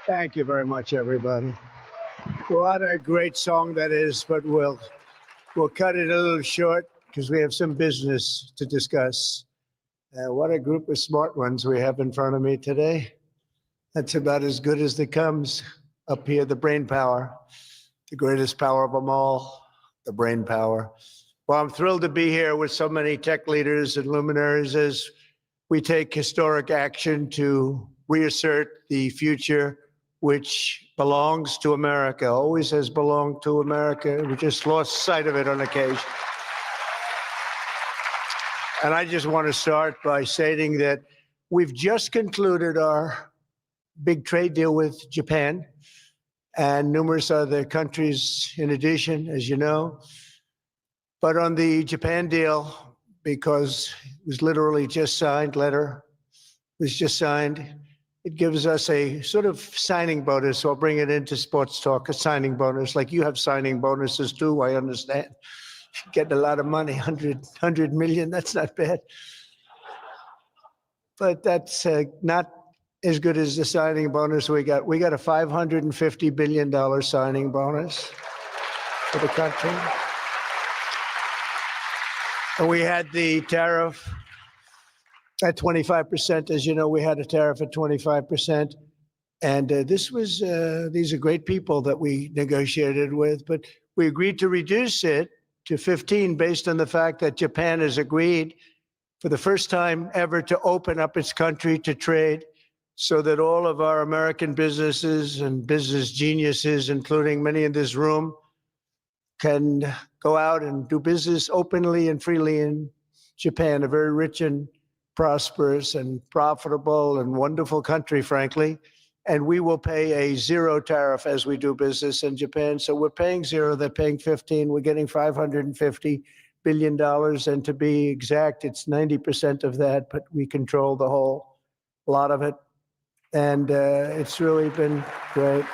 Thank you very much, everybody. What a great song that is, but we'll cut it a little short because we have some business to discuss. What a group of smart ones we have in front of me today. That's about as good as it comes up here, the brain power, the greatest power of them all, the brain power. Well, I'm thrilled to be here with so many tech leaders and luminaries as we take historic action to reassert the future which belongs to America, always has belonged to America. We just lost sight of it on occasion. And I just want to start by stating that we've just concluded our big trade deal with Japan and numerous other countries in addition, as you know. But on the Japan deal, because it was literally just signed, letter was just signed, it gives us a sort of signing bonus. So I'll bring it into sports talk, a signing bonus. Like you have signing bonuses too, I understand. Getting a lot of money, 100 million, that's not bad. But that's not as good as the signing bonus we got. We got a $550 billion signing bonus for the country. And we had the tariff at 25%. As you know, we had a tariff at 25%. And these are great people that we negotiated with, but we agreed to reduce it to 15 based on the fact that Japan has agreed for the first time ever to open up its country to trade so that all of our American businesses and business geniuses, including many in this room, can go out and do business openly and freely in Japan, a very rich and prosperous and profitable and wonderful country, frankly. And we will pay a zero tariff as we do business in Japan. So we're paying zero, they're paying 15. We're getting $550 billion. And to be exact, it's 90% of that, but we control the whole lot of it. And it's really been great.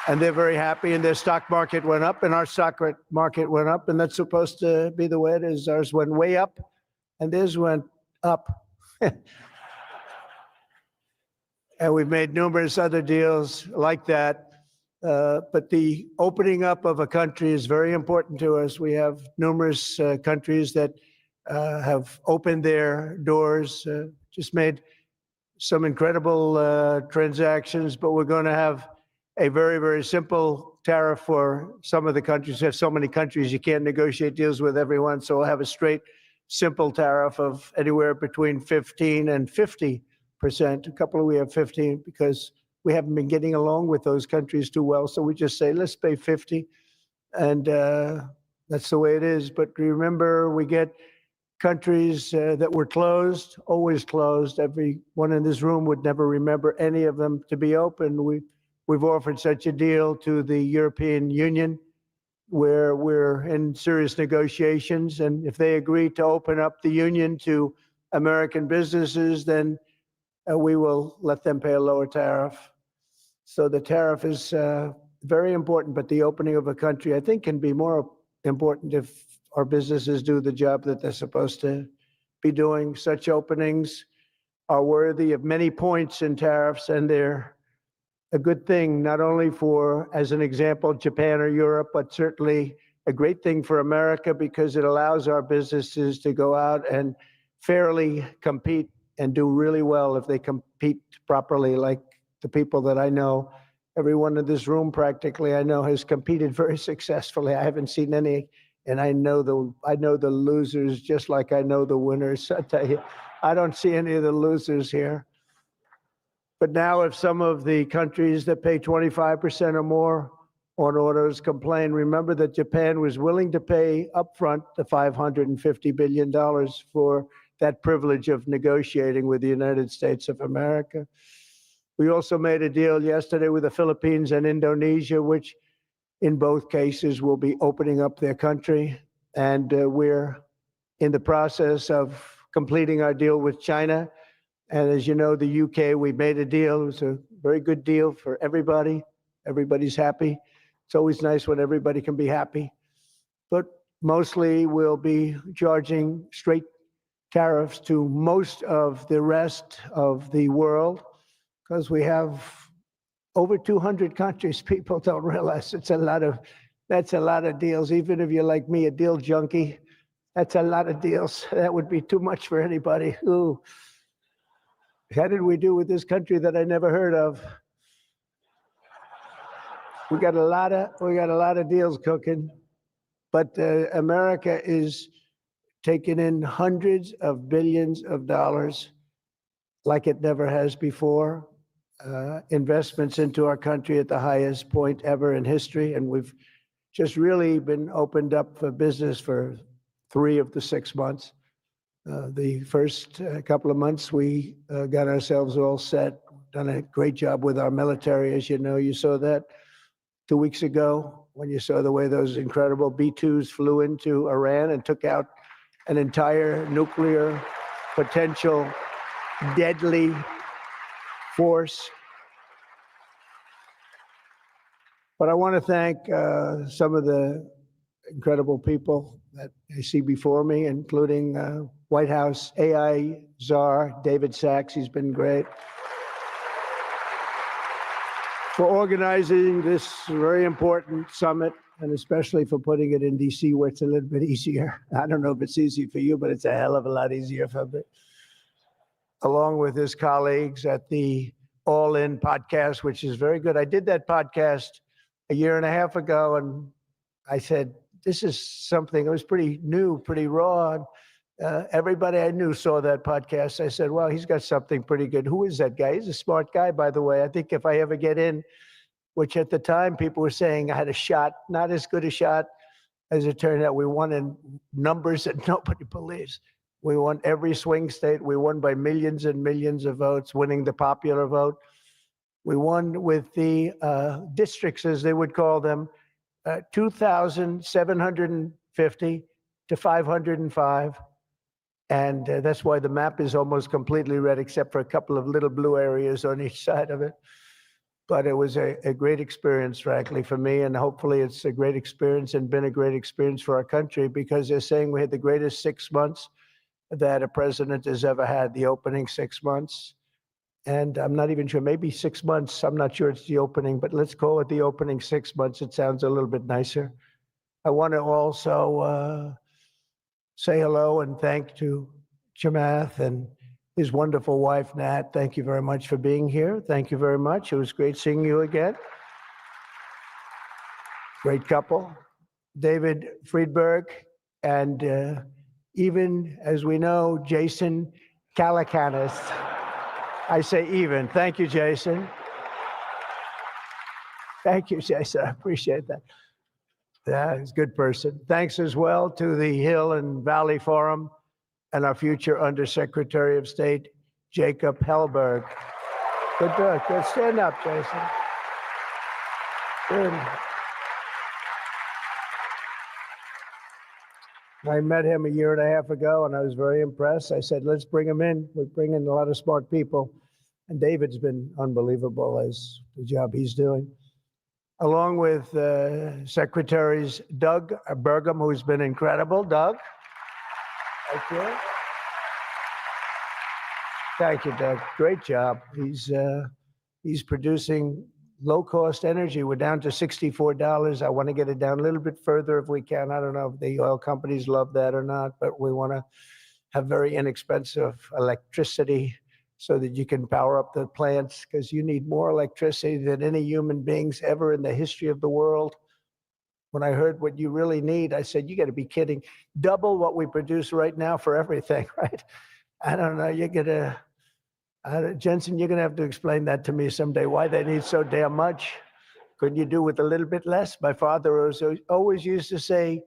And they're very happy, and their stock market went up, and our stock market went up, and that's supposed to be the way it is. Ours went way up, and theirs went up. And we've made numerous other deals like that. But the opening up of a country is very important to us. We have numerous countries that have opened their doors, just made some incredible transactions, but we're going to have a very, very simple tariff for some of the countries. We have so many countries, you can't negotiate deals with everyone. So we'll have a straight, simple tariff of anywhere between 15 and 50%. A couple of we have 15 because we haven't been getting along with those countries too well. So we just say, let's pay 50. And that's the way it is. But remember, we get countries that were closed, always closed. Everyone in this room would never remember any of them to be open. We've offered such a deal to the European Union where we're in serious negotiations. And if they agree to open up the union to American businesses, then we will let them pay a lower tariff. So the tariff is very important, but the opening of a country, I think, can be more important if our businesses do the job that they're supposed to be doing. Such openings are worthy of many points in tariffs, and they're a good thing, not only for, as an example, Japan or Europe, but certainly a great thing for America because it allows our businesses to go out and fairly compete and do really well if they compete properly, like the people that I know. Everyone in this room practically I know has competed very successfully. I haven't seen any, and I know the losers just like I know the winners. I tell you, I don't see any of the losers here. But now if some of the countries that pay 25% or more on autos complain, remember that Japan was willing to pay upfront the $550 billion for that privilege of negotiating with the United States of America. We also made a deal yesterday with the Philippines and Indonesia, which in both cases will be opening up their country. And we're in the process of completing our deal with China. And as you know, the UK, we made a deal. It was a very good deal for everybody. Everybody's happy. It's always nice when everybody can be happy. But mostly we'll be charging straight tariffs to most of the rest of the world because we have over 200 countries. People don't realize that's a lot of deals. Even if you're like me, a deal junkie, that's a lot of deals. That would be too much for anybody. Ooh. How did we do with this country that I never heard of? We got a lot of deals cooking, but America is taking in hundreds of billions of dollars like it never has before. Investments into our country at the highest point ever in history, and we've just really been opened up for business for 3 of the 6 months. The first couple of months, we got ourselves all set, done a great job with our military. As you know, you saw that 2 weeks ago when you saw the way those incredible B-2s flew into Iran and took out an entire nuclear potential deadly force. But I want to thank some of the incredible people that I see before me, including White House AI czar David Sachs. He's been great for organizing this very important summit, and especially for putting it in D.C., where it's a little bit easier. I don't know if it's easy for you, but it's a hell of a lot easier for me. Along with his colleagues at the All In podcast, which is very good. I did that podcast a year and a half ago, and I said, this is something, it was pretty new, pretty raw. Everybody I knew saw that podcast. I said, well, he's got something pretty good. Who is that guy? He's a smart guy, by the way. I think if I ever get in, which at the time people were saying I had a shot, not as good a shot as it turned out. We won in numbers that nobody believes. We won every swing state. We won by millions and millions of votes, winning the popular vote. We won with the districts, as they would call them, 2,750 to 505. And that's why the map is almost completely red, except for a couple of little blue areas on each side of it. But it was a great experience, frankly, for me. And hopefully it's a great experience and been a great experience for our country, because they're saying we had the greatest 6 months that a president has ever had, the opening 6 months. And I'm not even sure, maybe 6 months. I'm not sure it's the opening, but let's call it the opening 6 months. It sounds a little bit nicer. I want to also say hello and thank to Chamath and his wonderful wife, Nat. Thank you very much for being here. Thank you very much. It was great seeing you again. Great couple. David Friedberg and even, as we know, Jason Calacanis. I say even. Thank you, Jason. Thank you, Jason. I appreciate that. Yeah, he's a good person. Thanks as well to the Hill and Valley Forum and our future Undersecretary of State, Jacob Hellberg. Good work. Good. Stand up, Jason. Good. I met him a year and a half ago, and I was very impressed. I said, let's bring him in. We bring in a lot of smart people. And David's been unbelievable as the job he's doing. Along with Secretaries Doug Burgum, who's been incredible. Doug? Thank you. Thank you, Doug. Great job. He's producing low-cost energy. We're down to $64. I want to get it down a little bit further if we can. I don't know if the oil companies love that or not, but we want to have very inexpensive electricity so that you can power up the plants, because you need more electricity than any human beings ever in the history of the world. When I heard what you really need, I said, you got to be kidding. Double what we produce right now for everything, right? I don't know. You're going to, Jensen, you're going to have to explain that to me someday, why they need so damn much. Couldn't you do with a little bit less? My father always used to say,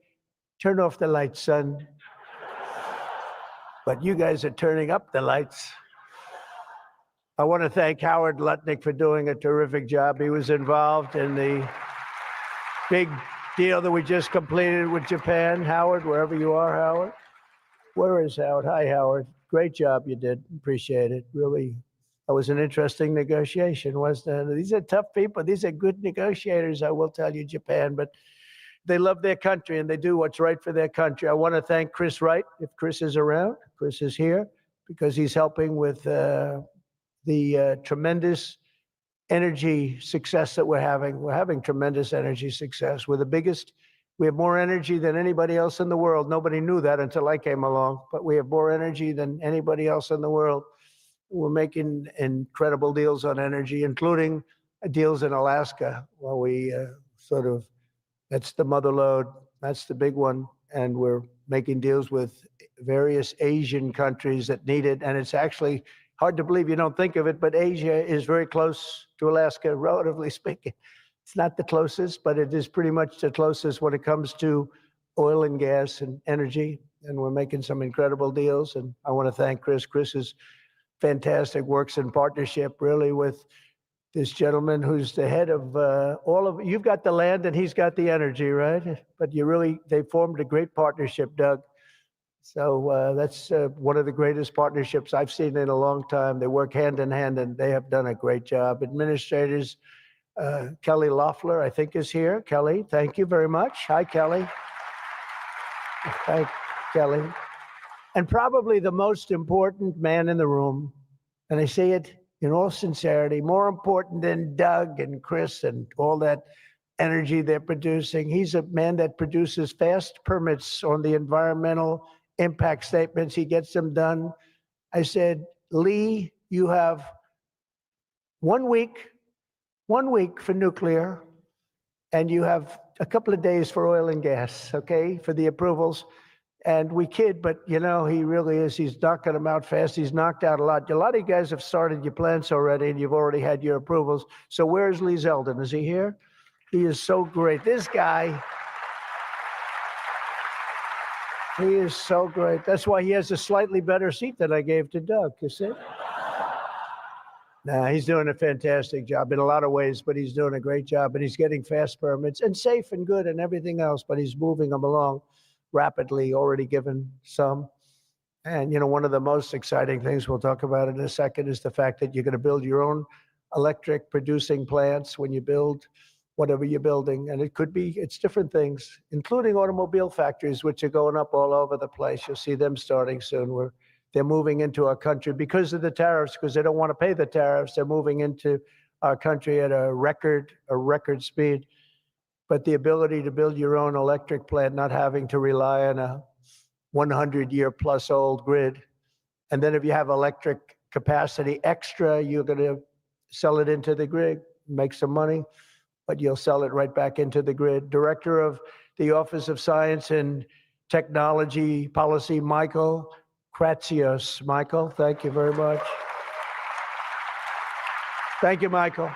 turn off the lights, son. But you guys are turning up the lights. I want to thank Howard Lutnick for doing a terrific job. He was involved in the big deal that we just completed with Japan. Howard, wherever you are, Howard. Where is Howard? Hi, Howard. Great job you did. Appreciate it. Really, that was an interesting negotiation, wasn't it? These are tough people. These are good negotiators, I will tell you, Japan. But they love their country and they do what's right for their country. I want to thank Chris Wright, if Chris is around. Chris is here because he's helping with the tremendous energy success that we're having. We're having tremendous energy success. We're the biggest. We have more energy than anybody else in the world. Nobody knew that until I came along, but we have more energy than anybody else in the world. We're making incredible deals on energy, including deals in Alaska. Well, we that's the mother lode. That's the big one. And we're making deals with various Asian countries that need it. And it's actually hard to believe, you don't think of it, but Asia is very close to Alaska, relatively speaking. It's not the closest, but it is pretty much the closest when it comes to oil and gas and energy. And we're making some incredible deals. And I want to thank Chris. Chris is fantastic, works in partnership really with this gentleman who's the head of all of, you've got the land and he's got the energy, right? But they formed a great partnership, Doug. So that's one of the greatest partnerships I've seen in a long time. They work hand in hand and they have done a great job. Administrators, Kelly Loeffler, I think, is here. Kelly, thank you very much. Hi, Kelly. Thank Kelly. And probably the most important man in the room, and I say it in all sincerity, more important than Doug and Chris and all that energy they're producing. He's a man that produces fast permits on the environmental impact statements. He gets them done. I said, Lee, you have 1 week for nuclear, and you have a couple of days for oil and gas, okay, for the approvals. And we kid, but you know, he really is. He's knocking them out fast. He's knocked out a lot. A lot of you guys have started your plants already, and you've already had your approvals. So where's Lee Zeldin? Is he here? He is so great. This guy, he is so great. That's why he has a slightly better seat than I gave to Doug, you see? Nah, he's doing a fantastic job in a lot of ways, but he's doing a great job, and he's getting fast permits and safe and good and everything else, but he's moving them along rapidly, already given some. And, you know, one of the most exciting things we'll talk about in a second is the fact that you're going to build your own electric producing plants when you build whatever you're building. And it's different things, including automobile factories, which are going up all over the place. You'll see them starting soon. They're moving into our country because of the tariffs, because they don't want to pay the tariffs. They're moving into our country at a record speed. But the ability to build your own electric plant, not having to rely on a 100-year-plus old grid. And then if you have electric capacity extra, you're going to sell it into the grid, make some money, but you'll sell it right back into the grid. Director of the Office of Science and Technology Policy, Michael Kratsios. Michael, thank you very much. Thank you, Michael.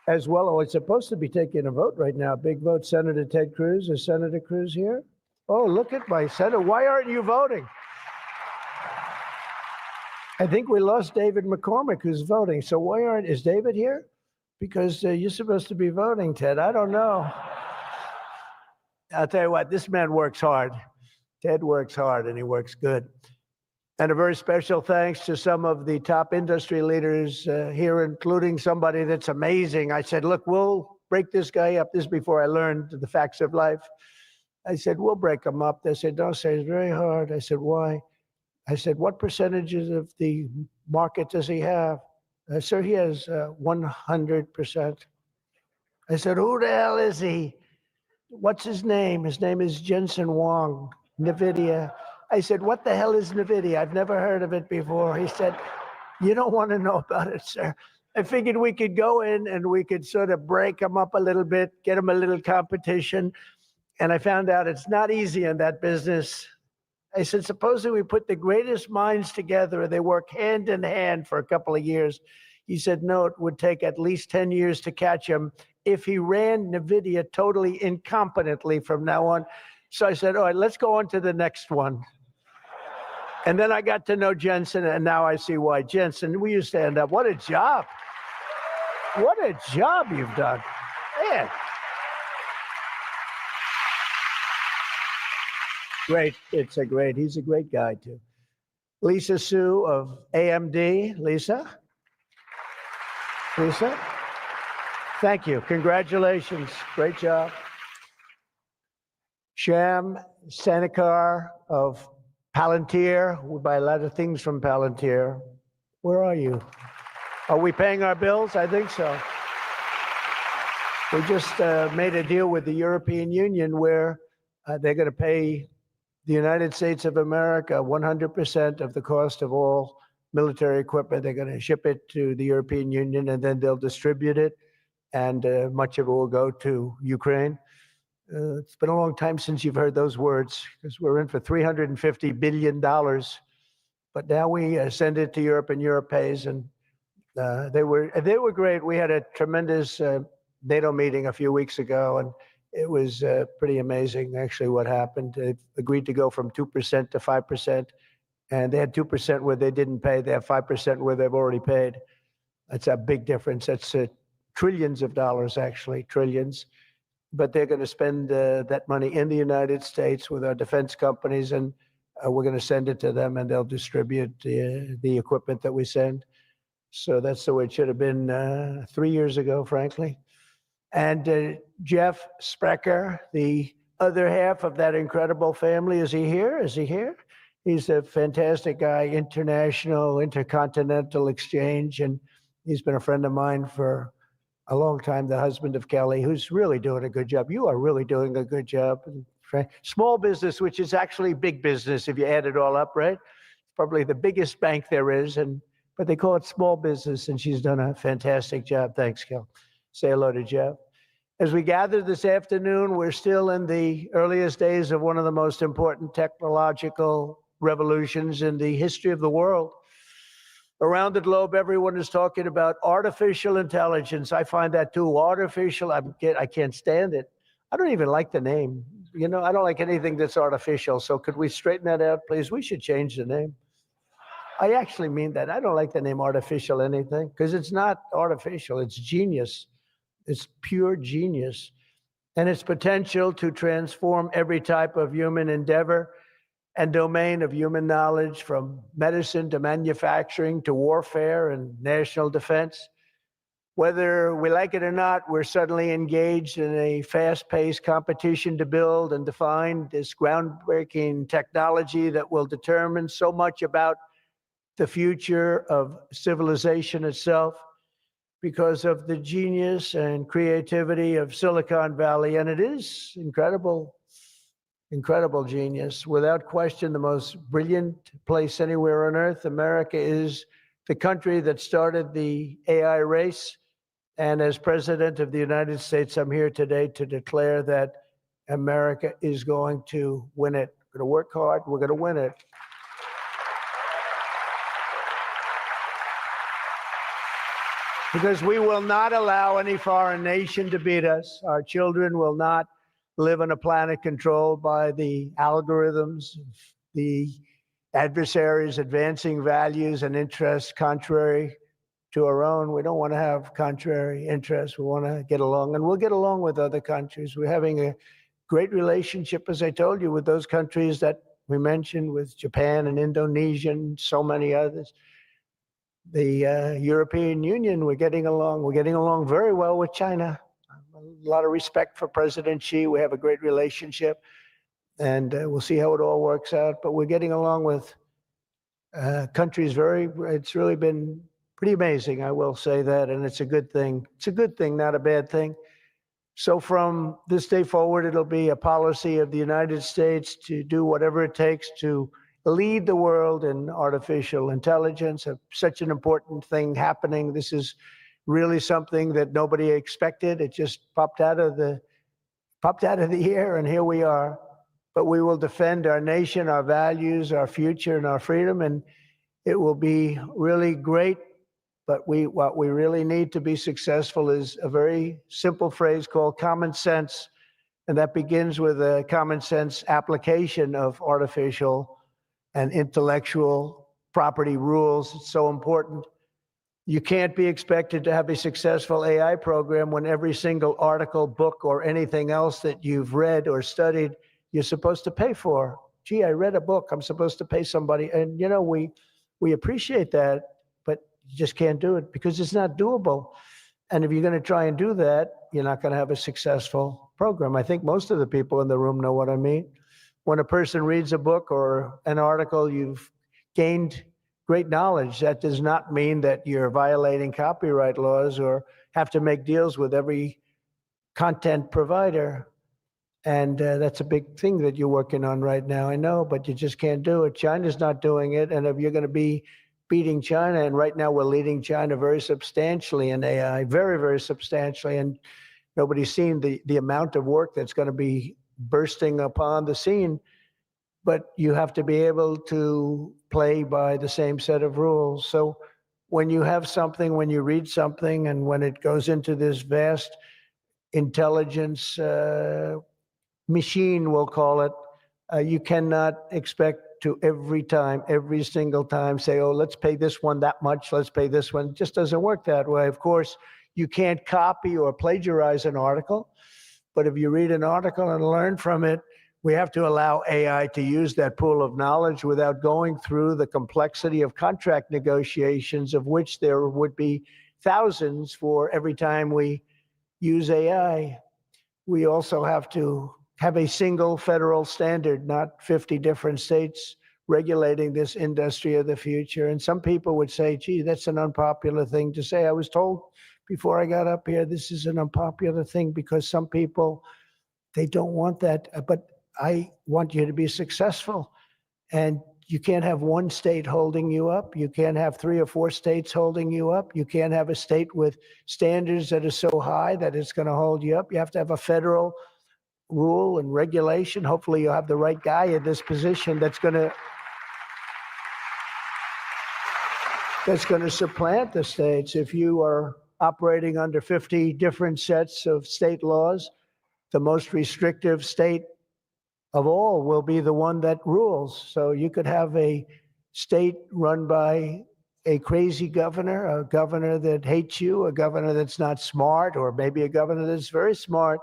As well, it's supposed to be taking a vote right now. Big vote, Senator Ted Cruz. Is Senator Cruz here? Oh, look at my senator. Why aren't you voting? I think we lost David McCormick, who's voting. So is David here? Because you're supposed to be voting, Ted. I don't know. I'll tell you what, this man works hard. Ted works hard, and he works good. And a very special thanks to some of the top industry leaders here, including somebody that's amazing. I said, look, we'll break this guy up. This is before I learned the facts of life. I said, we'll break him up. They said, don't say it's very hard. I said, why? I said, what percentages of the market does he have? Sir, he has 100%. I said, who the hell is he? What's his name? His name is Jensen Huang, NVIDIA. I said, what the hell is NVIDIA? I've never heard of it before. He said, you don't want to know about it, sir. I figured we could go in and we could sort of break them up a little bit, get them a little competition. And I found out it's not easy in that business. I said, supposing we put the greatest minds together and they work hand in hand for a couple of years. He said, no, it would take at least 10 years to catch him if he ran NVIDIA totally incompetently from now on. So I said, all right, let's go on to the next one. And then I got to know Jensen, and now I see why. Jensen, will you stand up? What a job. What a job you've done. Man. Great. He's a great guy, too. Lisa Su of AMD. Lisa? Thank you. Congratulations. Great job. Sham Sanikar of Palantir. We buy a lot of things from Palantir. Where are you? Are we paying our bills? I think so. We just made a deal with the European Union where they're going to pay the United States of America 100% of the cost of all military equipment. They're going to ship it to the European Union, and then they'll distribute it, and much of it will go to Ukraine. It's been a long time since you've heard those words, because we're in for $350 billion. But now we send it to Europe, and Europe pays, and they were great. We had a tremendous NATO meeting a few weeks ago, and it was pretty amazing, actually, what happened. They agreed to go from 2% to 5%, and they had 2% where they didn't pay. They have 5% where they've already paid. That's a big difference. That's trillions of dollars, actually, trillions. But they're going to spend that money in the United States with our defense companies, and we're going to send it to them, and they'll distribute the equipment that we send. So that's the way it should have been 3 years ago, frankly. And Jeff Sprecher, the other half of that incredible family, is he here? Is he here? He's a fantastic guy, international, intercontinental exchange, and he's been a friend of mine for a long time, the husband of Kelly, who's really doing a good job. You are really doing a good job. Small business, which is actually big business if you add it all up, right? Probably the biggest bank there is, but they call it small business, and she's done a fantastic job. Thanks, Kel. Say hello to Jeff. As we gather this afternoon, we're still in the earliest days of one of the most important technological revolutions in the history of the world. Around the globe, everyone is talking about artificial intelligence. I find that too. Artificial, I can't stand it. I don't even like the name. You know, I don't like anything that's artificial. So could we straighten that out, please? We should change the name. I actually mean that. I don't like the name artificial anything, because it's not artificial. It's genius. It's pure genius. And its potential to transform every type of human endeavor and domain of human knowledge, from medicine to manufacturing to warfare and national defense. Whether we like it or not, we're suddenly engaged in a fast-paced competition to build and define this groundbreaking technology that will determine so much about the future of civilization itself, because of the genius and creativity of Silicon Valley. And it is incredible genius. Without question, the most brilliant place anywhere on earth. America is the country that started the AI race. And as President of the United States, I'm here today to declare that America is going to win it. We're going to work hard. We're going to win it. Because we will not allow any foreign nation to beat us. Our children will not live on a planet controlled by the algorithms, the adversaries advancing values and interests contrary to our own. We don't want to have contrary interests. We want to get along, and we'll get along with other countries. We're having a great relationship, as I told you, with those countries that we mentioned, with Japan and Indonesia and so many others. The European Union, we're getting along. We're getting along very well with China. A lot of respect for President Xi. We have a great relationship, and we'll see how it all works out. But we're getting along with countries it's really been pretty amazing, I will say that, and it's a good thing. It's a good thing, not a bad thing. So from this day forward, it'll be a policy of the United States to do whatever it takes to lead the world in artificial intelligence. Such an important thing happening. This is really something that nobody expected. It just popped out of the air, and here we are. But we will defend our nation, our values, our future, and our freedom, and it will be really great. But what we really need to be successful is a very simple phrase called common sense, and that begins with a common sense application of artificial and intellectual property rules. It's so important. You can't be expected to have a successful AI program when every single article, book, or anything else that you've read or studied, you're supposed to pay for. Gee, I read a book, I'm supposed to pay somebody. And you know, we appreciate that, but you just can't do it because it's not doable. And if you're going to try and do that, you're not going to have a successful program. I think most of the people in the room know what I mean. When a person reads a book or an article, you've gained great knowledge. That does not mean that you're violating copyright laws or have to make deals with every content provider. And that's a big thing that you're working on right now, I know, but you just can't do it. China's not doing it. And if you're going to be beating China, and right now we're leading China very substantially in AI, very, very substantially. And nobody's seen the amount of work that's going to be bursting upon the scene. But you have to be able to play by the same set of rules. So when you have something, when you read something, and when it goes into this vast intelligence machine, we'll call it, you cannot expect to every single time say, oh, let's pay this one that much, let's pay this one. It just doesn't work that way. Of course, you can't copy or plagiarize an article, but if you read an article and learn from it, we have to allow AI to use that pool of knowledge without going through the complexity of contract negotiations, of which there would be thousands for every time we use AI. We also have to have a single federal standard, not 50 different states regulating this industry of the future. And some people would say, gee, that's an unpopular thing to say. I was told before I got up here, this is an unpopular thing because some people, they don't want that. But I want you to be successful. And you can't have one state holding you up. You can't have 3 or 4 states holding you up. You can't have a state with standards that are so high that it's going to hold you up. You have to have a federal rule and regulation. Hopefully you'll have the right guy in this position that's going to supplant the states. If you are operating under 50 different sets of state laws, the most restrictive state of all will be the one that rules. So you could have a state run by a crazy governor, a governor that hates you, a governor that's not smart, or maybe a governor that's very smart,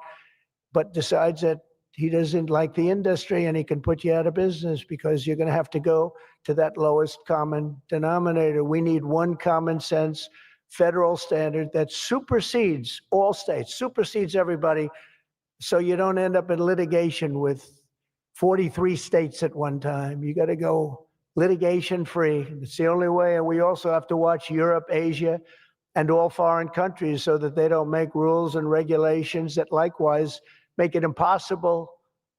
but decides that he doesn't like the industry and he can put you out of business because you're going to have to go to that lowest common denominator. We need one common sense federal standard that supersedes all states, supersedes everybody, so you don't end up in litigation with 43 states at one time. You got to go litigation free. It's the only way. And we also have to watch Europe, Asia, and all foreign countries so that they don't make rules and regulations that likewise make it impossible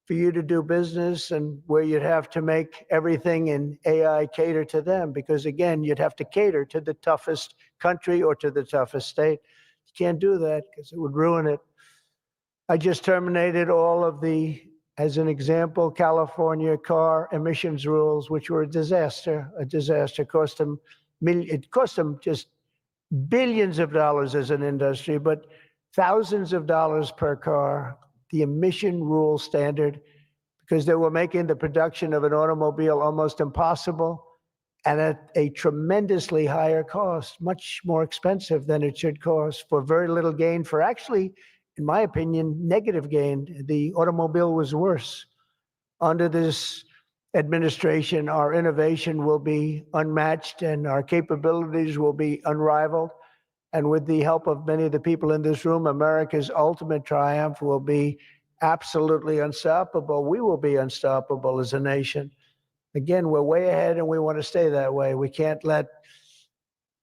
for you to do business, and where you'd have to make everything in AI cater to them, because again, you'd have to cater to the toughest country or to the toughest state. You can't do that because it would ruin it. I just terminated all of the, as an example, California car emissions rules, which were a disaster. It cost them just billions of dollars as an industry, but thousands of dollars per car, the emission rule standard, because they were making the production of an automobile almost impossible and at a tremendously higher cost, much more expensive than it should cost, for very little gain, for actually, in my opinion, negative gain. The automobile was worse. Under this administration, our innovation will be unmatched and our capabilities will be unrivaled. And with the help of many of the people in this room, America's ultimate triumph will be absolutely unstoppable. We will be unstoppable as a nation. Again, we're way ahead and we want to stay that way. We can't let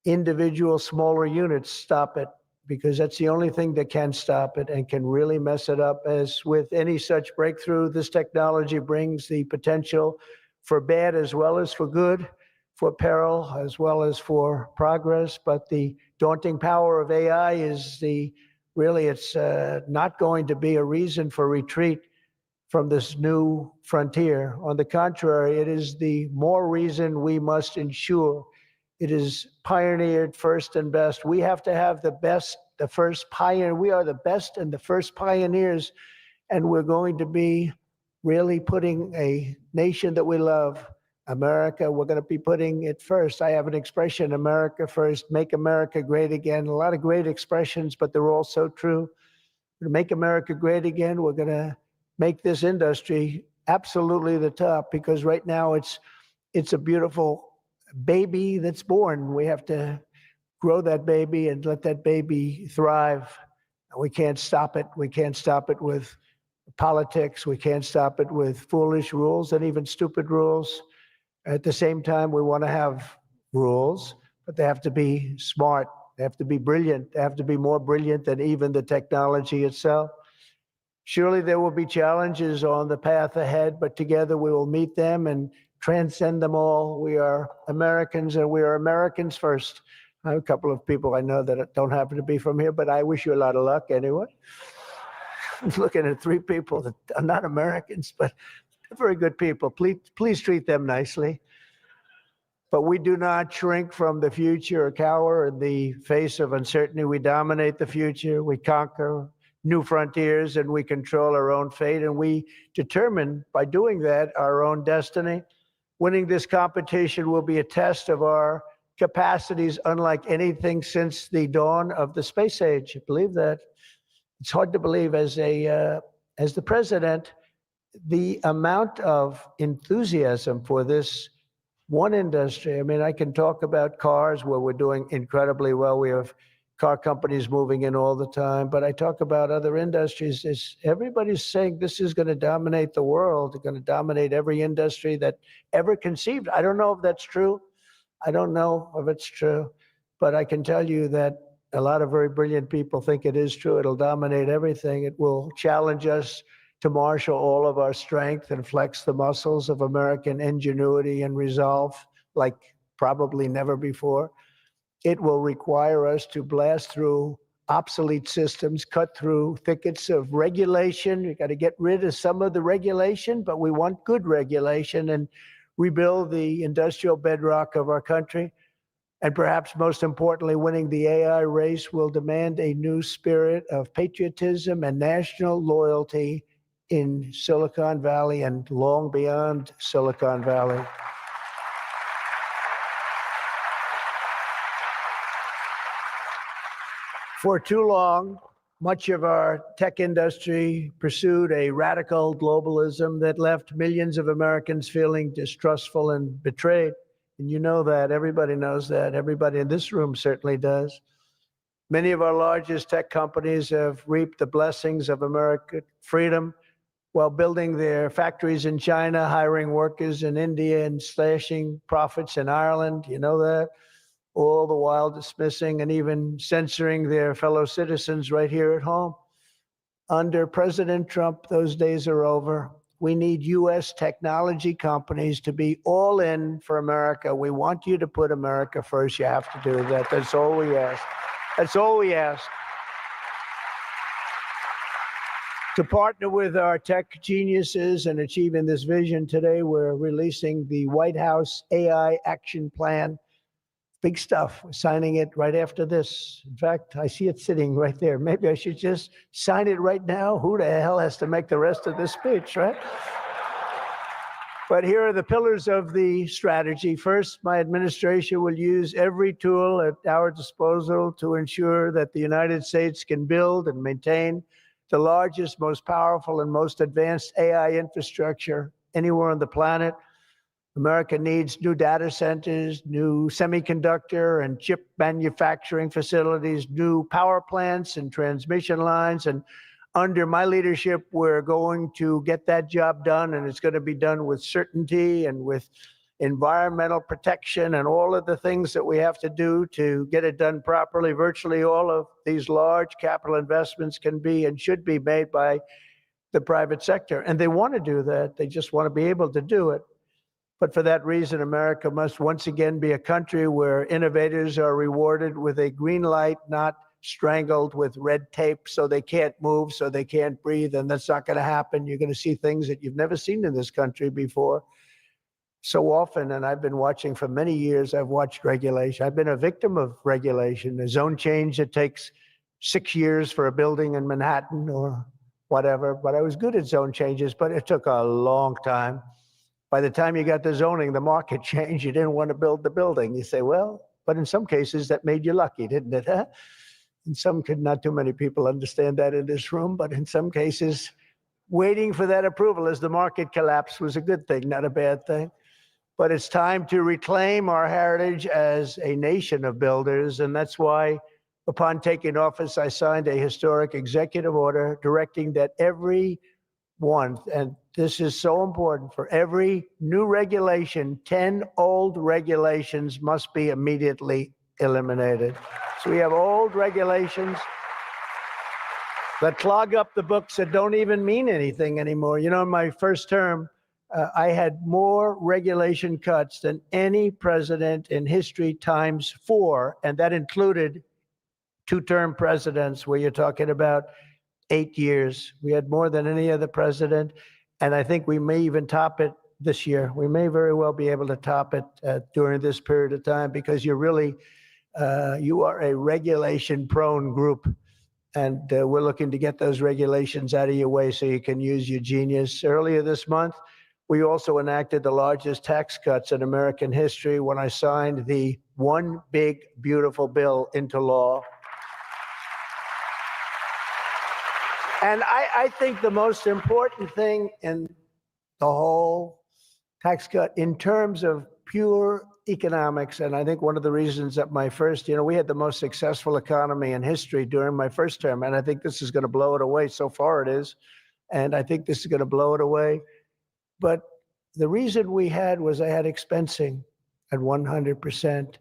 individual smaller units stop it, because that's the only thing that can stop it and can really mess it up. As with any such breakthrough, this technology brings the potential for bad as well as for good, for peril as well as for progress. But the daunting power of AI is it's not going to be a reason for retreat from this new frontier. On the contrary, it is the more reason we must ensure it is pioneered first and best. We have to have the best, the first pioneer. We are the best and the first pioneers, and we're going to be really putting a nation that we love, America, we're going to be putting it first. I have an expression, America first, make America great again. A lot of great expressions, but they're all so true. To make America great again, we're going to make this industry absolutely the top, because right now it's a beautiful baby that's born. We have to grow that baby and let that baby thrive. We can't stop it. We can't stop it with politics. We can't stop it with foolish rules and even stupid rules. At the same time, we want to have rules, but they have to be smart. They have to be brilliant. They have to be more brilliant than even the technology itself. Surely there will be challenges on the path ahead, but together we will meet them and transcend them all. We are Americans, and we are Americans first. I have a couple of people I know that don't happen to be from here, but I wish you a lot of luck anyway. I'm looking at three people that are not Americans, but they're very good people. Please treat them nicely. But we do not shrink from the future or cower in the face of uncertainty. We dominate the future. We conquer new frontiers, and we control our own fate. And we determine, by doing that, our own destiny. Winning this competition will be a test of our capacities unlike anything since the dawn of the space age. Believe that. It's hard to believe as the president, the amount of enthusiasm for this one industry. I mean, I can talk about cars where we're doing incredibly well. We have car companies moving in all the time, but I talk about other industries. Everybody's saying this is going to dominate the world. They're going to dominate every industry that ever conceived. I don't know if that's true. I don't know if it's true, but I can tell you that a lot of very brilliant people think it is true. It'll dominate everything. It will challenge us to marshal all of our strength and flex the muscles of American ingenuity and resolve like probably never before. It will require us to blast through obsolete systems, cut through thickets of regulation. We got to get rid of some of the regulation, but we want good regulation and rebuild the industrial bedrock of our country. And perhaps most importantly, winning the AI race will demand a new spirit of patriotism and national loyalty in Silicon Valley and long beyond Silicon Valley. For too long, much of our tech industry pursued a radical globalism that left millions of Americans feeling distrustful and betrayed. And you know that. Everybody knows that. Everybody in this room certainly does. Many of our largest tech companies have reaped the blessings of American freedom while building their factories in China, hiring workers in India, and slashing profits in Ireland. You know that? All the while dismissing and even censoring their fellow citizens right here at home. Under President Trump, those days are over. We need U.S. technology companies to be all in for America. We want you to put America first. You have to do that. That's all we ask. That's all we ask. To partner with our tech geniuses in achieving this vision today, we're releasing the White House AI Action Plan. Big stuff. We're signing it right after this. In fact, I see it sitting right there. Maybe I should just sign it right now. Who the hell has to make the rest of this speech, right? But here are the pillars of the strategy. First, my administration will use every tool at our disposal to ensure that the United States can build and maintain the largest, most powerful, and most advanced AI infrastructure anywhere on the planet. America needs new data centers, new semiconductor and chip manufacturing facilities, new power plants and transmission lines. And under my leadership, we're going to get that job done, and it's going to be done with certainty and with environmental protection and all of the things that we have to do to get it done properly. Virtually all of these large capital investments can be and should be made by the private sector. And they want to do that. They just want to be able to do it. But for that reason, America must once again be a country where innovators are rewarded with a green light, not strangled with red tape so they can't move, so they can't breathe. And that's not going to happen. You're going to see things that you've never seen in this country before. So often, and I've been watching for many years, I've watched regulation. I've been a victim of regulation. A zone change that takes 6 years for a building in Manhattan or whatever. But I was good at zone changes, but it took a long time. By the time you got the zoning, the market changed. You didn't want to build the building. You say, well, but in some cases that made you lucky, didn't it? Huh? In some, not too many people understand that in this room, but in some cases, waiting for that approval as the market collapsed was a good thing, not a bad thing. But it's time to reclaim our heritage as a nation of builders. And that's why, upon taking office, I signed a historic executive order directing that every one, and this is so important. For every new regulation, 10 old regulations must be immediately eliminated. So we have old regulations that clog up the books that don't even mean anything anymore. You know, in my first term, I had more regulation cuts than any president in history times 4, and that included 2-term presidents where you're talking about 8 years. We had more than any other president, and I think we may even top it this year. We may very well be able to top it during this period of time, because you're really, you are a regulation-prone group, and we're looking to get those regulations out of your way so you can use your genius. Earlier this month, we also enacted the largest tax cuts in American history when I signed the One Big Beautiful Bill into law. And I think the most important thing in the whole tax cut in terms of pure economics, and I think one of the reasons that my first, we had the most successful economy in history during my first term, and I think this is going to blow it away. So far it is, and I think this is going to blow it away. But the reason we had was I had expensing at 100%.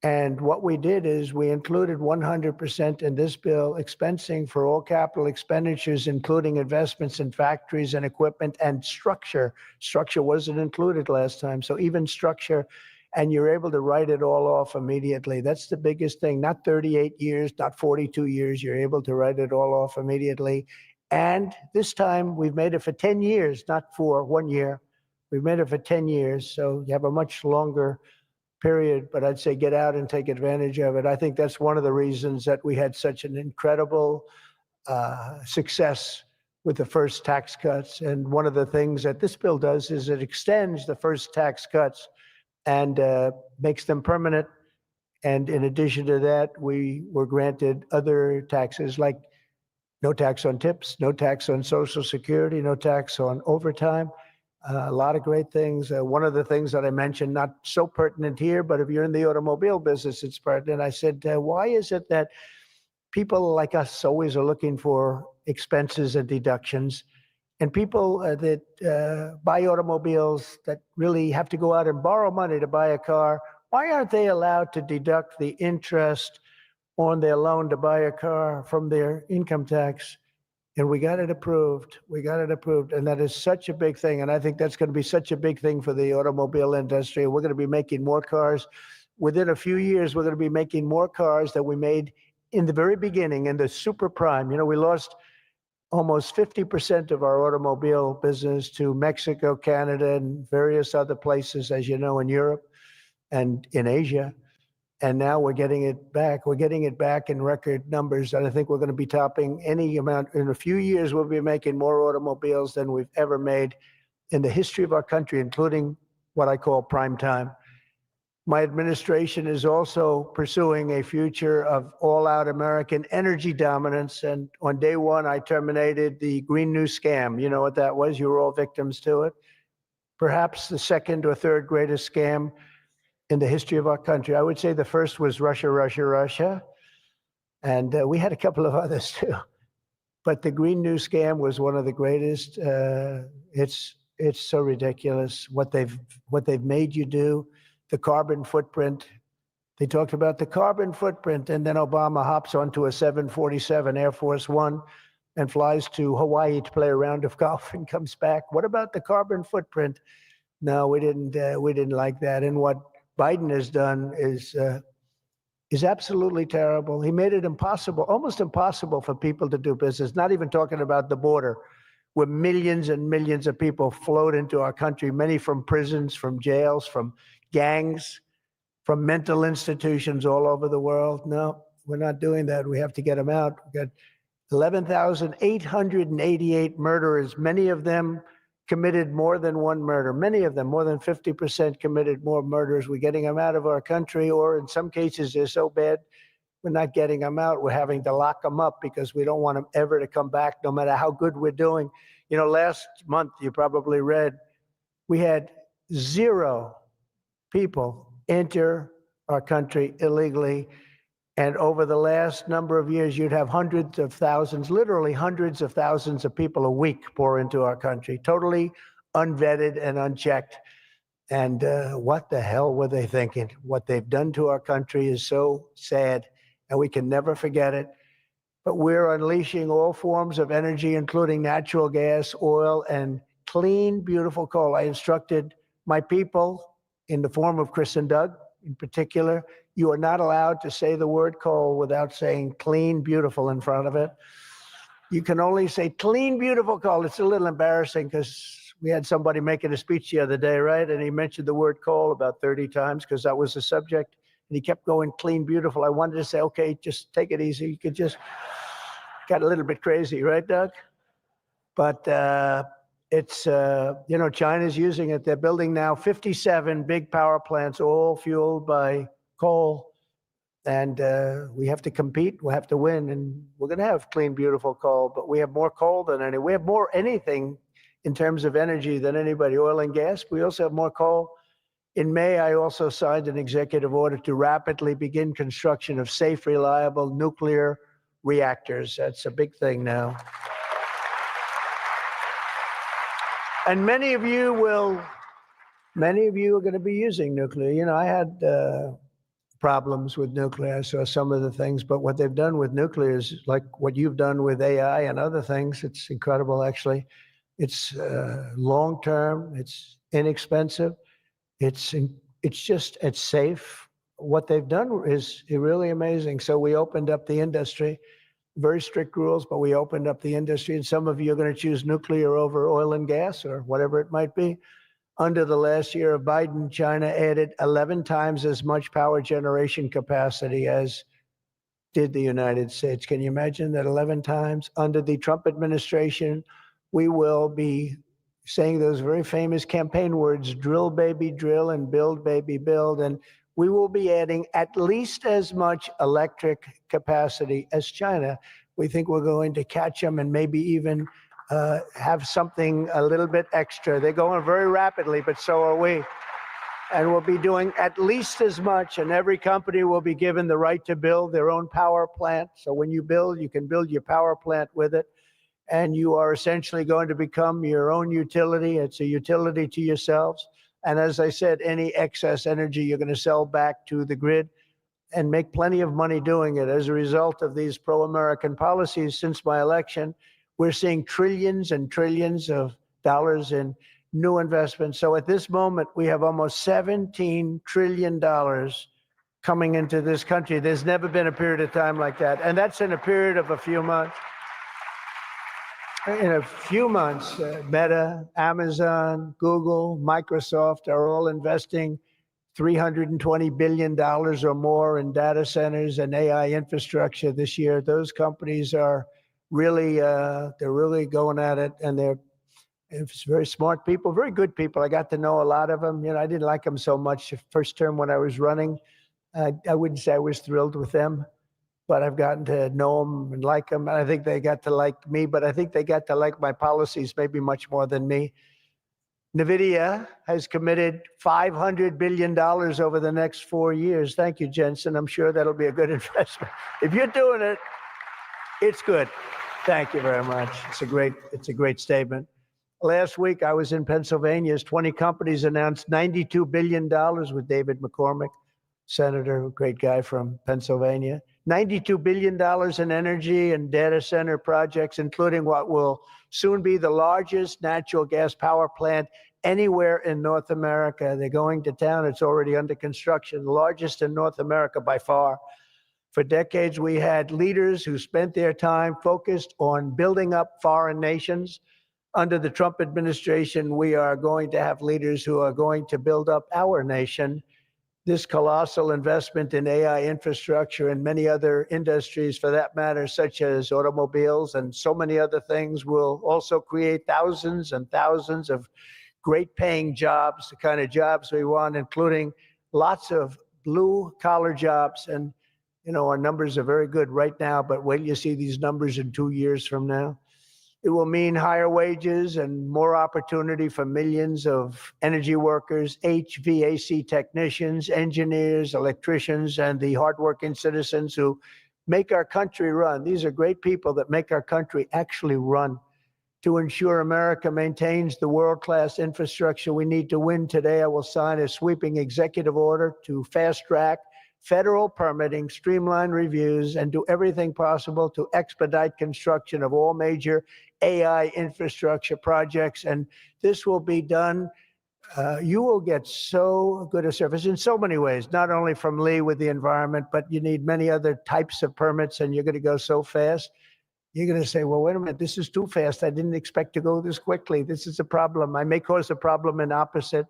And what we did is we included 100% in this bill, expensing for all capital expenditures, including investments in factories and equipment and structure. Structure wasn't included last time, so even structure, and you're able to write it all off immediately. That's the biggest thing, not 38 years, not 42 years. You're able to write it all off immediately. And this time we've made it for 10 years, not for 1 year. We've made it for 10 years, so you have a much longer period, but I'd say get out and take advantage of it. I think that's one of the reasons that we had such an incredible success with the first tax cuts. And one of the things that this bill does is it extends the first tax cuts and makes them permanent. And in addition to that, we were granted other taxes like no tax on tips, no tax on Social Security, no tax on overtime. A lot of great things. One of the things that I mentioned, not so pertinent here, but if you're in the automobile business, it's pertinent. I said, why is it that people like us always are looking for expenses and deductions? And people that buy automobiles that really have to go out and borrow money to buy a car, why aren't they allowed to deduct the interest on their loan to buy a car from their income tax? And we got it approved. We got it approved. And that is such a big thing. And I think that's going to be such a big thing for the automobile industry. We're going to be making more cars. Within a few years, we're going to be making more cars than we made in the very beginning, in the super prime. We lost almost 50% of our automobile business to Mexico, Canada, and various other places, as you know, in Europe and in Asia. And now we're getting it back. We're getting it back in record numbers. And I think we're going to be topping any amount. In a few years, we'll be making more automobiles than we've ever made in the history of our country, including what I call prime time. My administration is also pursuing a future of all-out American energy dominance. And on day one, I terminated the Green New Scam. You know what that was? You were all victims to it. Perhaps the second or third greatest scam in the history of our country. I would say the first was Russia, Russia, Russia. And we had a couple of others too. But the Green New Scam was one of the greatest. It's so ridiculous what they've made you do. The carbon footprint. They talked about the carbon footprint, and then Obama hops onto a 747 Air Force One and flies to Hawaii to play a round of golf and comes back. What about the carbon footprint? No, we didn't like that. And what Biden has done is absolutely terrible. He made it impossible, almost impossible for people to do business, not even talking about the border, where millions and millions of people flowed into our country, many from prisons, from jails, from gangs, from mental institutions all over the world. No, we're not doing that. We have to get them out. We've got 11,888 murderers, many of them committed more than one murder. Many of them, more than 50%, committed more murders. We're getting them out of our country, or in some cases, they're so bad, we're not getting them out. We're having to lock them up because we don't want them ever to come back, no matter how good we're doing. Last month, you probably read, we had 0 people enter our country illegally. And over the last number of years, you'd have hundreds of thousands, literally hundreds of thousands of people a week pour into our country, totally unvetted and unchecked. And what the hell were they thinking? What they've done to our country is so sad, and we can never forget it. But we're unleashing all forms of energy, including natural gas, oil, and clean, beautiful coal. I instructed my people, in the form of Chris and Doug in particular, you are not allowed to say the word coal without saying clean, beautiful in front of it. You can only say clean, beautiful coal. It's a little embarrassing because we had somebody making a speech the other day, right? And he mentioned the word coal about 30 times because that was the subject. And he kept going clean, beautiful. I wanted to say, okay, just take it easy. You could just got a little bit crazy, right, Doug? But it's, China's using it. They're building now 57 big power plants, all fueled by coal. And we have to compete. We have to win. And we're going to have clean, beautiful coal. But we have more coal than any. We have more anything in terms of energy than anybody, oil and gas. We also have more coal. In May, I also signed an executive order to rapidly begin construction of safe, reliable nuclear reactors. That's a big thing now. And many of you are going to be using nuclear. I had problems with nuclear. I saw some of the things, but what they've done with nuclear is like what you've done with AI and other things. It's incredible, actually. It's long-term. It's inexpensive. It's safe. What they've done is really amazing. So we opened up the industry, very strict rules, but we opened up the industry. And some of you are going to choose nuclear over oil and gas or whatever it might be. Under the last year of Biden, China added 11 times as much power generation capacity as did the United States. Can you imagine that 11 times? Under the Trump administration, we will be saying those very famous campaign words, drill, baby, drill, and build, baby, build. And we will be adding at least as much electric capacity as China. We think we're going to catch them and maybe even have something a little bit extra. They're going very rapidly, but so are we. And we'll be doing at least as much, and every company will be given the right to build their own power plant. So when you build, you can build your power plant with it. And you are essentially going to become your own utility. It's a utility to yourselves. And as I said, any excess energy you're going to sell back to the grid and make plenty of money doing it. As a result of these pro-American policies since my election, we're seeing trillions and trillions of dollars in new investments. So at this moment, we have almost $17 trillion coming into this country. There's never been a period of time like that. And that's in a period of a few months. In a few months, Meta, Amazon, Google, Microsoft are all investing $320 billion or more in data centers and AI infrastructure this year. Those companies are really, they're really going at it, and it's very smart people, very good people. I got to know a lot of them. I didn't like them so much the first term when I was running. I wouldn't say I was thrilled with them, but I've gotten to know them and like them. And I think they got to like me, but I think they got to like my policies maybe much more than me. NVIDIA has committed $500 billion over the next 4 years. Thank you, Jensen. I'm sure that'll be a good investment. If you're doing it, it's good. Thank you very much. It's a great statement. Last week, I was in Pennsylvania as 20 companies announced $92 billion with David McCormick, senator, a great guy from Pennsylvania. $92 billion in energy and data center projects, including what will soon be the largest natural gas power plant anywhere in North America. They're going to town. It's already under construction, the largest in North America by far. For decades, we had leaders who spent their time focused on building up foreign nations. Under the Trump administration, we are going to have leaders who are going to build up our nation. This colossal investment in AI infrastructure and many other industries, for that matter, such as automobiles and so many other things, will also create thousands and thousands of great paying jobs, the kind of jobs we want, including lots of blue collar jobs. And, our numbers are very good right now, but wait till you see these numbers in 2 years from now. It will mean higher wages and more opportunity for millions of energy workers, HVAC technicians, engineers, electricians, and the hardworking citizens who make our country run. These are great people that make our country actually run. To ensure America maintains the world-class infrastructure we need to win today, I will sign a sweeping executive order to fast-track federal permitting, streamline reviews, and do everything possible to expedite construction of all major AI infrastructure projects. And this will be done. You will get so good a service in so many ways, not only from Lee with the environment, but you need many other types of permits, and you're going to go so fast. You're going to say, well, wait a minute, this is too fast. I didn't expect to go this quickly. This is a problem. I may cause a problem in opposite,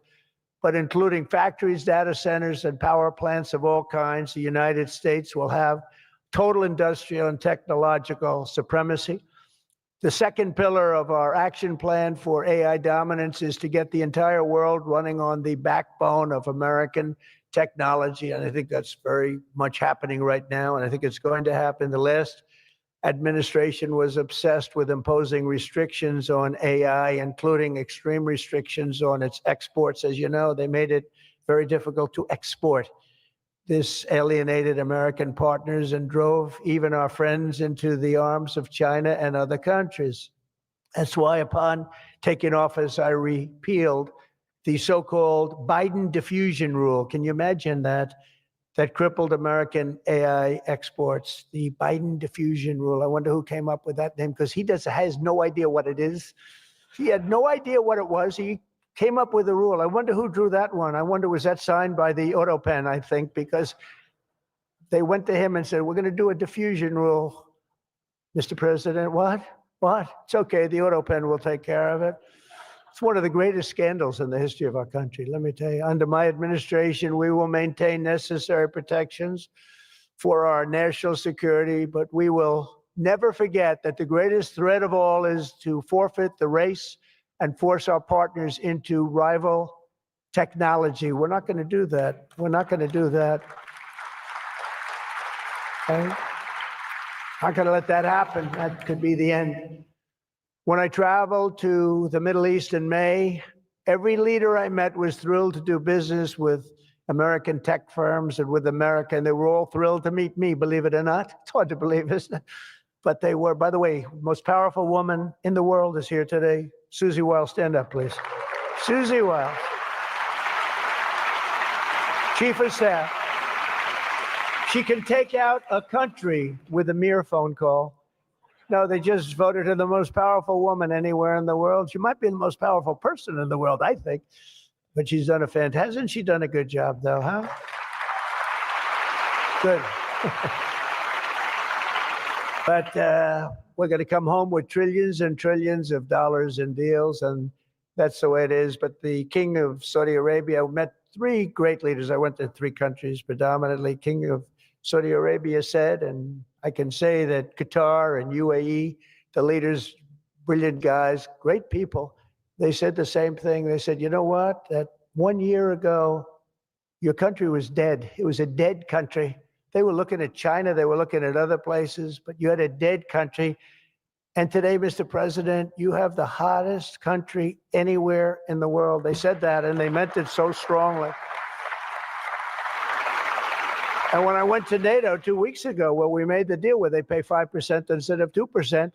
but including factories, data centers, and power plants of all kinds, the United States will have total industrial and technological supremacy. The second pillar of our action plan for AI dominance is to get the entire world running on the backbone of American technology. And I think that's very much happening right now. And I think it's going to happen. The last administration was obsessed with imposing restrictions on AI, including extreme restrictions on its exports. As you know, they made it very difficult to export. This alienated American partners and drove even our friends into the arms of China and other countries. That's why upon taking office, I repealed the so-called Biden diffusion rule. Can you imagine that? That crippled American AI exports, the Biden diffusion rule. I wonder who came up with that name, because he has no idea what it is. He had no idea what it was. He came up with a rule. I wonder who drew that one. I wonder, was that signed by the AutoPen, I think, because they went to him and said, we're going to do a diffusion rule. Mr. President, what? What? It's okay. The AutoPen will take care of it. It's one of the greatest scandals in the history of our country. Let me tell you, under my administration, we will maintain necessary protections for our national security, but we will never forget that the greatest threat of all is to forfeit the race and force our partners into rival technology. We're not going to do that. We're not going to do that. Okay? Not going to let that happen. That could be the end. When I traveled to the Middle East in May, every leader I met was thrilled to do business with American tech firms and with America, and they were all thrilled to meet me, believe it or not. It's hard to believe, isn't it? But they were. By the way, most powerful woman in the world is here today. Susie Wiles, stand up, please. Susie Wiles, Chief of Staff. She can take out a country with a mere phone call. No, they just voted her the most powerful woman anywhere in the world. She might be the most powerful person in the world, I think. But she's done hasn't she done a good job, though, huh? Good. But we're going to come home with trillions and trillions of dollars in deals, and that's the way it is. But the King of Saudi Arabia, met three great leaders. I went to three countries predominantly. King of Saudi Arabia said, and I can say that Qatar and UAE, the leaders, brilliant guys, great people, they said the same thing. They said, you know what? That 1 year ago, your country was dead. It was a dead country. They were looking at China. They were looking at other places, but you had a dead country. And today, Mr. President, you have the hottest country anywhere in the world. They said that, and they meant it so strongly. And when I went to NATO 2 weeks ago, where we made the deal where they pay 5% instead of 2%,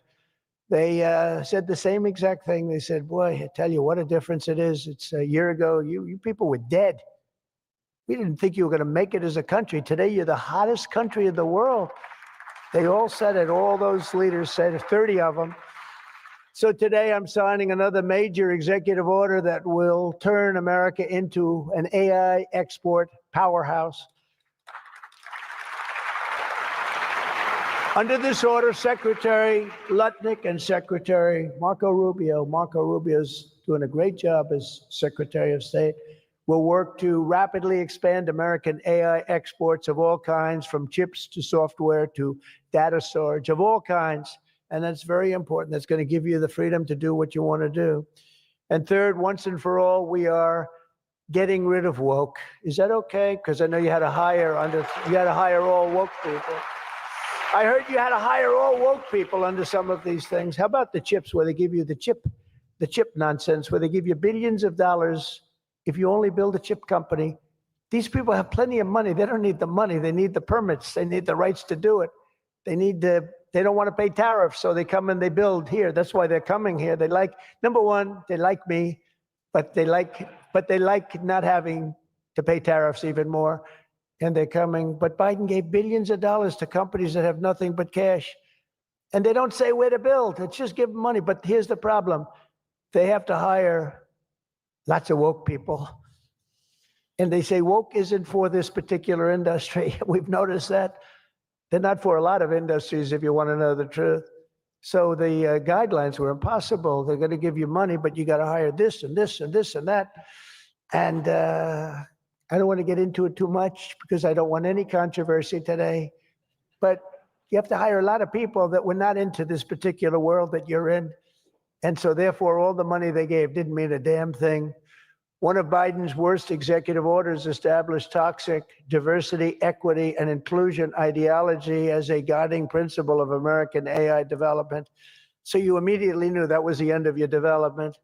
they said the same exact thing. They said, boy, I tell you what a difference it is. It's a year ago, you people were dead. We didn't think you were going to make it as a country. Today, you're the hottest country in the world. They all said it. All those leaders said it, 30 of them. So today, I'm signing another major executive order that will turn America into an AI export powerhouse. Under this order, Secretary Lutnick and Secretary Marco Rubio's doing a great job as Secretary of State, will work to rapidly expand American AI exports of all kinds, from chips to software to data storage of all kinds. And that's very important. That's going to give you the freedom to do what you want to do. And third, once and for all, we are getting rid of woke. Is that okay? Because I know you had to hire all woke people. I heard you had to hire all woke people under some of these things. How about the chips where they give you the chip nonsense, where they give you billions of dollars if you only build a chip company? These people have plenty of money. They don't need the money. They need the permits. They need the rights to do it. They don't want to pay tariffs, so they come and they build here. That's why they're coming here. They like, number one, they like me, but they like not having to pay tariffs even more. And they're coming. But Biden gave billions of dollars to companies that have nothing but cash. And they don't say where to build. It's just give them money. But here's the problem. They have to hire lots of woke people. And they say woke isn't for this particular industry. We've noticed that. They're not for a lot of industries, if you want to know the truth. So the guidelines were impossible. They're going to give you money, but you got to hire this and this and this and that. And I don't want to get into it too much because I don't want any controversy today. But you have to hire a lot of people that were not into this particular world that you're in. And so therefore, all the money they gave didn't mean a damn thing. One of Biden's worst executive orders established toxic diversity, equity, and inclusion ideology as a guiding principle of American AI development. So you immediately knew that was the end of your development.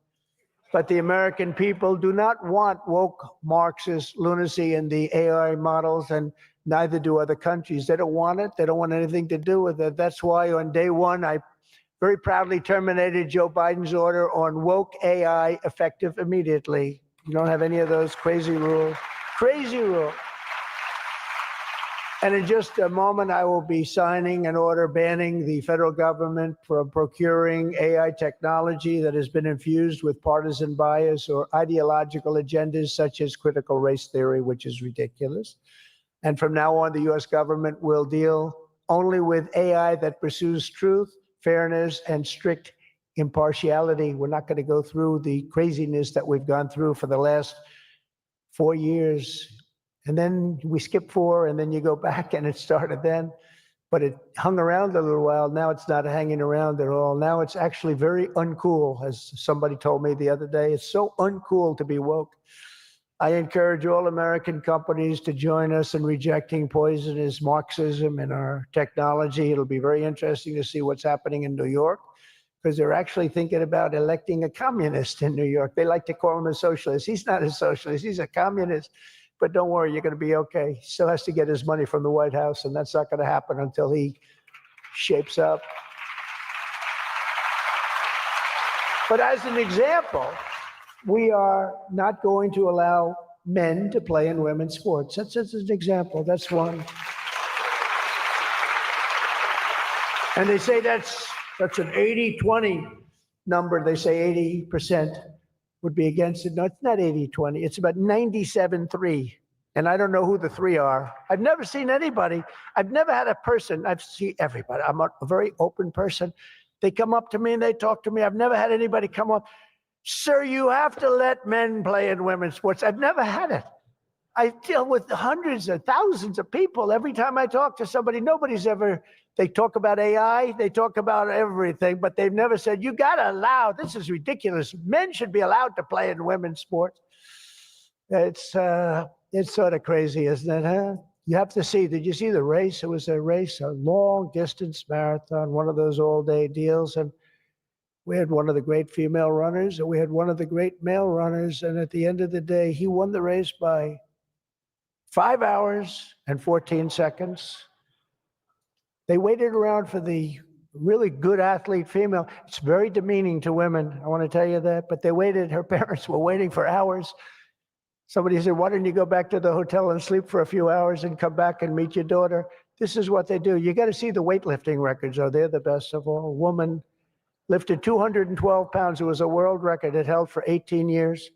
But the American people do not want woke Marxist lunacy in the AI models, and neither do other countries. They don't want it. They don't want anything to do with it. That's why on day one, I very proudly terminated Joe Biden's order on woke AI effective immediately. You don't have any of those crazy rules. Crazy rule. And in just a moment, I will be signing an order banning the federal government from procuring AI technology that has been infused with partisan bias or ideological agendas such as critical race theory, which is ridiculous. And from now on, the U.S. government will deal only with AI that pursues truth, fairness, and strict impartiality. We're not going to go through the craziness that we've gone through for the last 4 years. And then we skip 4, and then you go back, and it started then. But it hung around a little while. Now it's not hanging around at all. Now it's actually very uncool, as somebody told me the other day. It's so uncool to be woke. I encourage all American companies to join us in rejecting poisonous Marxism in our technology. It'll be very interesting to see what's happening in New York, because they're actually thinking about electing a communist in New York. They like to call him a socialist. He's not a socialist. He's a communist. But don't worry, you're going to be okay. He still has to get his money from the White House, and that's not going to happen until he shapes up. But as an example, we are not going to allow men to play in women's sports. That's just an example. That's one. And they say that's an 80-20 number. They say 80% would be against it. No, it's not 80-20. It's about 97-3. And I don't know who the 3 are. I've never seen anybody. I've never had a person. I've seen everybody. I'm a very open person. They come up to me and they talk to me. I've never had anybody come up, sir, you have to let men play in women's sports. I've never had it. I deal with hundreds of thousands of people. Every time I talk to somebody, they talk about AI, they talk about everything, but they've never said, you got to allow, this is ridiculous. Men should be allowed to play in women's sports. It's sort of crazy, isn't it, huh? You have to see, did you see the race? It was a race, a long distance marathon, one of those all-day deals. And we had one of the great female runners, and we had one of the great male runners. And at the end of the day, he won the race by 5 hours and 14 seconds. They waited around for the really good athlete female. It's very demeaning to women, I want to tell you that. But they waited, her parents were waiting for hours. Somebody said, why don't you go back to the hotel and sleep for a few hours and come back and meet your daughter? This is what they do. You got to see the weightlifting records. They're the best of all. A woman lifted 212 pounds. It was a world record. It held for 18 years.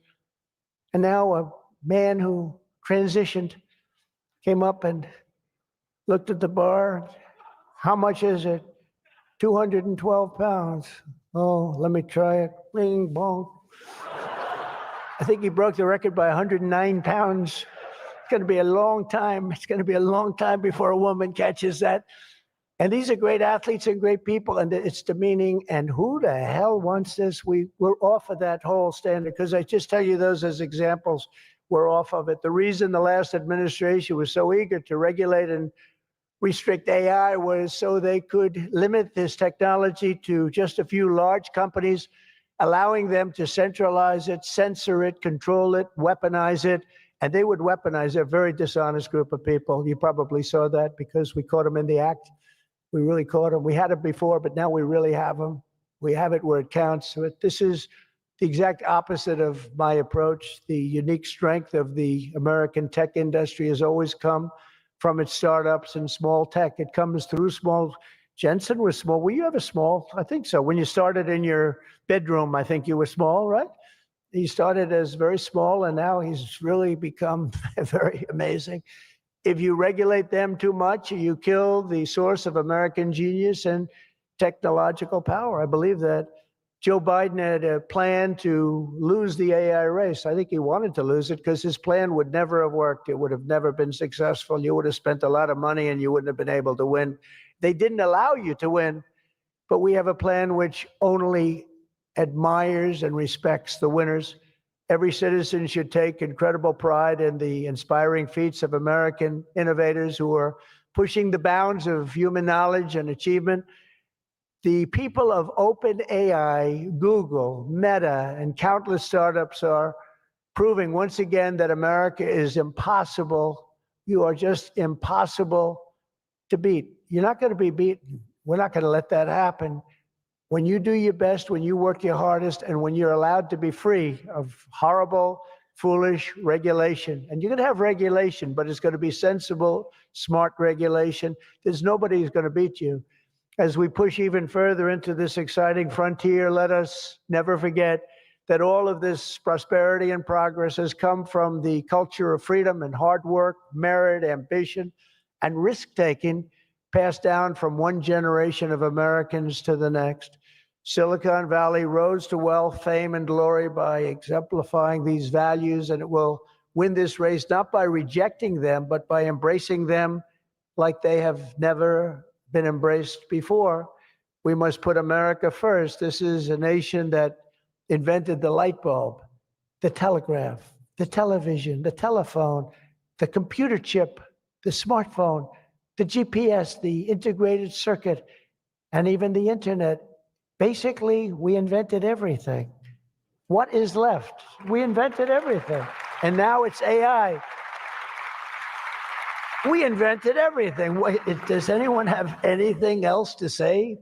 And now a man who transitioned came up and looked at the bar. How much is it? 212 pounds. Oh, let me try it. Bing, bong. I think he broke the record by 109 pounds. It's going to be a long time. It's going to be a long time before a woman catches that. And these are great athletes and great people, and it's demeaning. And who the hell wants this? We're off of that whole standard, because I just tell you those as examples. We're off of it. The reason the last administration was so eager to regulate and restrict AI was so they could limit this technology to just a few large companies, allowing them to centralize it, censor it, control it, weaponize it. And they would weaponize a very dishonest group of people. You probably saw that because we caught them in the act. We really caught them. We had it before, but now we really have them. We have it where it counts. So this is the exact opposite of my approach. The unique strength of the American tech industry has always come from its startups and small tech. It comes through small. Jensen was small. Were you ever small? I think so. When you started in your bedroom, I think you were small, right? He started as very small, and now he's really become very amazing. If you regulate them too much, you kill the source of American genius and technological power. I believe that. Joe Biden had a plan to lose the AI race. I think he wanted to lose it because his plan would never have worked. It would have never been successful. You would have spent a lot of money and you wouldn't have been able to win. They didn't allow you to win, but we have a plan which only admires and respects the winners. Every citizen should take incredible pride in the inspiring feats of American innovators who are pushing the bounds of human knowledge and achievement. The people of OpenAI, Google, Meta, and countless startups are proving once again that America is impossible. You are just impossible to beat. You're not going to be beaten. We're not going to let that happen. When you do your best, when you work your hardest, and when you're allowed to be free of horrible, foolish regulation. And you're going to have regulation, but it's going to be sensible, smart regulation. There's nobody who's going to beat you. As we push even further into this exciting frontier, let us never forget that all of this prosperity and progress has come from the culture of freedom and hard work, merit, ambition, and risk-taking passed down from one generation of Americans to the next. Silicon Valley rose to wealth, fame, and glory by exemplifying these values, and it will win this race not by rejecting them, but by embracing them like they have never been embraced before. We must put America first. This is a nation that invented the light bulb, the telegraph, the television, the telephone, the computer chip, the smartphone, the GPS, the integrated circuit, and even the internet. Basically, we invented everything. What is left? We invented everything. And now it's AI. We invented everything. Does anyone have anything else to say?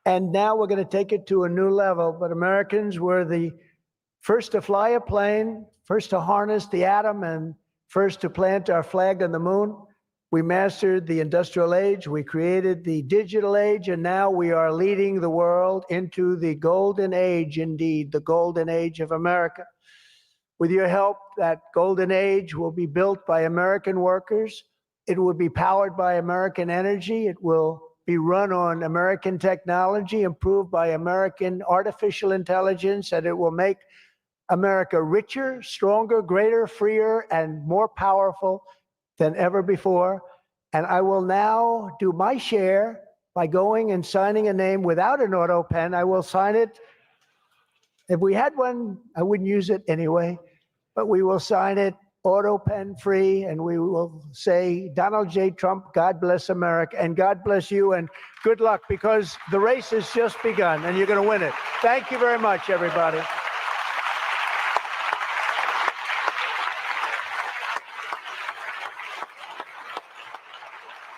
And now we're going to take it to a new level. But Americans were the first to fly a plane, first to harness the atom, and first to plant our flag on the moon. We mastered the industrial age. We created the digital age. And now we are leading the world into the golden age, indeed, the golden age of America. With your help, that golden age will be built by American workers. It will be powered by American energy. It will be run on American technology, improved by American artificial intelligence, and it will make America richer, stronger, greater, freer, and more powerful than ever before. And I will now do my share by going and signing a name without an auto pen. I will sign it. If we had one, I wouldn't use it anyway, but we will sign it auto pen free, and we will say, Donald J. Trump, God bless America, and God bless you, and good luck, because the race has just begun, and you're going to win it. Thank you very much, everybody.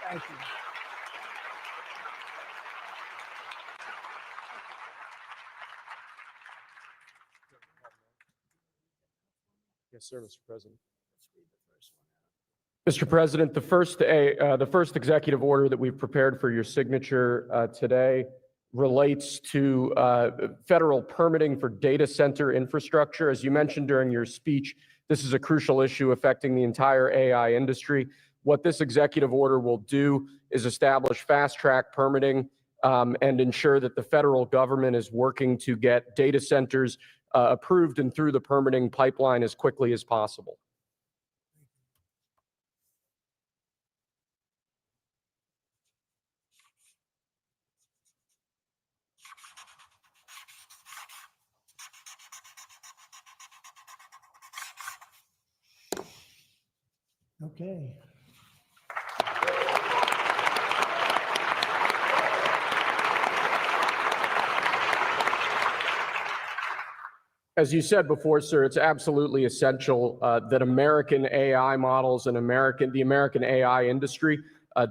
Thank you. Yes, sir, Mr. President. Mr. President, the first executive order that we've prepared for your signature today relates to federal permitting for data center infrastructure. As you mentioned during your speech, this is a crucial issue affecting the entire AI industry. What this executive order will do is establish fast-track permitting and ensure that the federal government is working to get data centers approved and through the permitting pipeline as quickly as possible. Okay. As you said before, sir, it's absolutely essential that American AI models and the American AI industry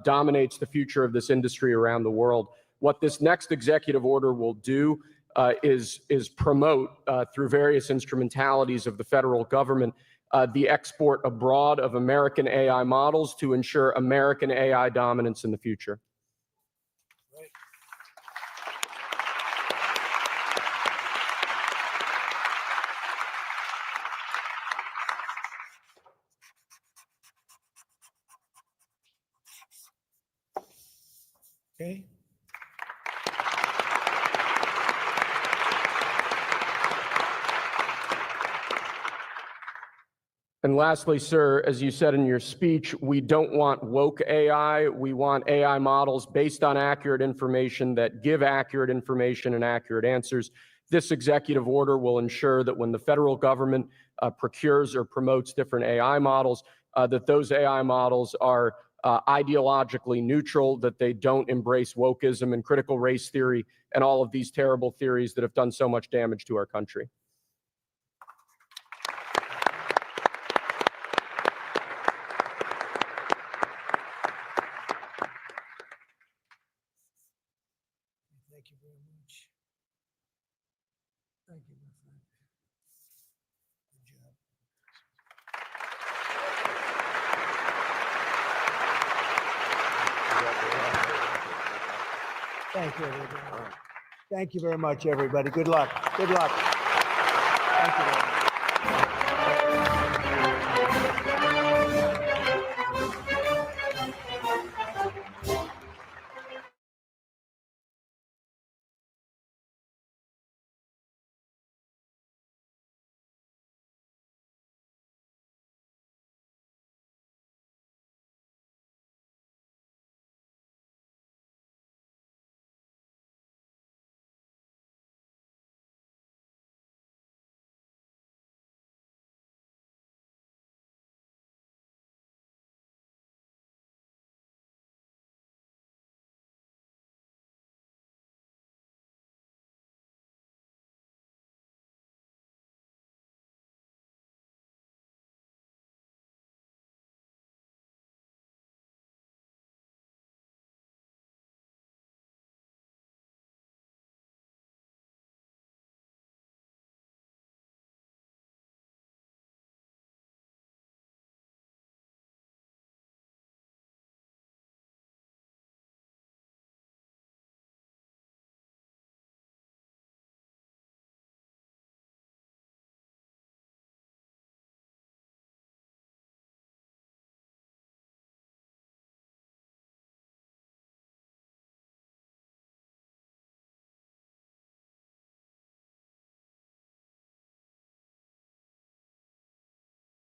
dominates the future of this industry around the world. What this next executive order will do is promote through various instrumentalities of the federal government the export abroad of American AI models to ensure American AI dominance in the future. Okay. And lastly, sir, as you said in your speech, we don't want woke AI. We want AI models based on accurate information that give accurate information and accurate answers. This executive order will ensure that when the federal government procures or promotes different AI models, that those AI models are ideologically neutral, that they don't embrace wokeism and critical race theory and all of these terrible theories that have done so much damage to our country. Thank you very much. Thank you, my friend. Good job. Thank you, everybody. Thank you very much, everybody. Good luck. Good luck. Thank you very much.